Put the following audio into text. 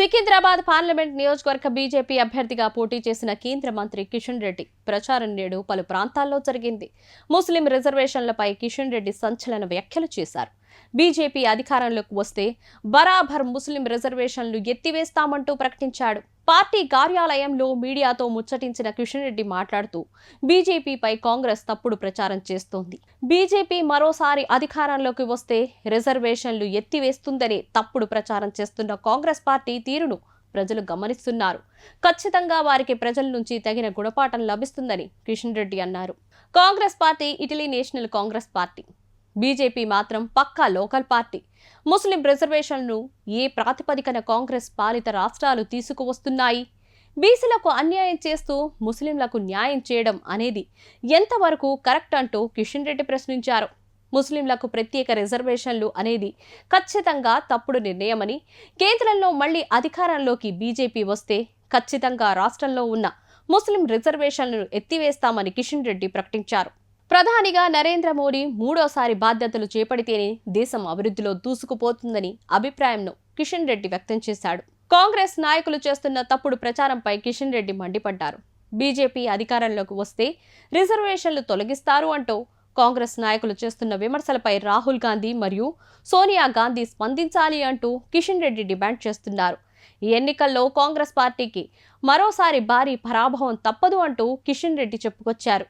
Secunderabad parliament నియోజకవర్గ BJP అభ్యర్థిగా పోటీ చేసిన కేంద్ర మంత్రి కిషన్ రెడ్డి ప్రచారం నేడు పలు ప్రాంతాల్లో జరిగింది. ముస్లిం రిజర్వేషన్లపై కిషన్ రెడ్డి సంచలన వ్యాఖ్యలు చేశారు. బీజేపీ అధికారంలోకి వస్తే బరాబర్ ముస్లిం రిజర్వేషన్లు ఎత్తివేస్తామంటూ ప్రకటించాడు. పార్టీ కార్యాలయంలో మీడియాతో ముచ్చటించిన కిషన్ రెడ్డి మాట్లాడుతూ బీజేపీపై కాంగ్రెస్ తప్పుడు ప్రచారం చేస్తోంది. బీజేపీ మరోసారి అధికారంలోకి వస్తే రిజర్వేషన్లు ఎత్తివేస్తుందని తప్పుడు ప్రచారం చేస్తున్న కాంగ్రెస్ పార్టీ తీరును ప్రజలు గమనిస్తున్నారు. ఖచ్చితంగా వారికి ప్రజల నుంచి తగిన గుణపాఠం లభిస్తుందని కిషన్ రెడ్డి అన్నారు. Congress party Italy national Congress party, BJP మాత్రం పక్కా లోకల్ పార్టీ. ముస్లిం రిజర్వేషన్లను ఏ ప్రాతిపదికన కాంగ్రెస్ పాలిత రాష్ట్రాలు తీసుకువస్తున్నాయి? బీసీలకు అన్యాయం చేస్తూ ముస్లింలకు న్యాయం చేయడం అనేది ఎంతవరకు కరెక్ట్ అంటూ కిషన్ రెడ్డి ప్రశ్నించారు. ముస్లింలకు ప్రత్యేక రిజర్వేషన్లు అనేది ఖచ్చితంగా తప్పుడు నిర్ణయమని, కేంద్రంలో మళ్లీ అధికారంలోకి బీజేపీ వస్తే ఖచ్చితంగా రాష్ట్రంలో ఉన్న ముస్లిం రిజర్వేషన్లను ఎత్తివేస్తామని కిషన్ రెడ్డి ప్రకటించారు. ప్రధానిగా నరేంద్ర మోడీ మూడోసారి బాధ్యతలు చేపడితేనే దేశం అభివృద్ధిలో దూసుకుపోతుందని అభిప్రాయంను కిషన్ రెడ్డి వ్యక్తం చేశాడు. కాంగ్రెస్ నాయకులు చేస్తున్న తప్పుడు ప్రచారంపై కిషన్ రెడ్డి మండిపడ్డారు. బీజేపీ అధికారంలోకి వస్తే రిజర్వేషన్లు తొలగిస్తారు అంటూ కాంగ్రెస్ నాయకులు చేస్తున్న విమర్శలపై రాహుల్ గాంధీ మరియు సోనియా గాంధీ స్పందించాలి అంటూ కిషన్ రెడ్డి డిమాండ్ చేస్తున్నారు. ఈ ఎన్నికల్లో కాంగ్రెస్ పార్టీకి మరోసారి భారీ పరాభవం తప్పదు అంటూ కిషన్ రెడ్డి చెప్పుకొచ్చారు.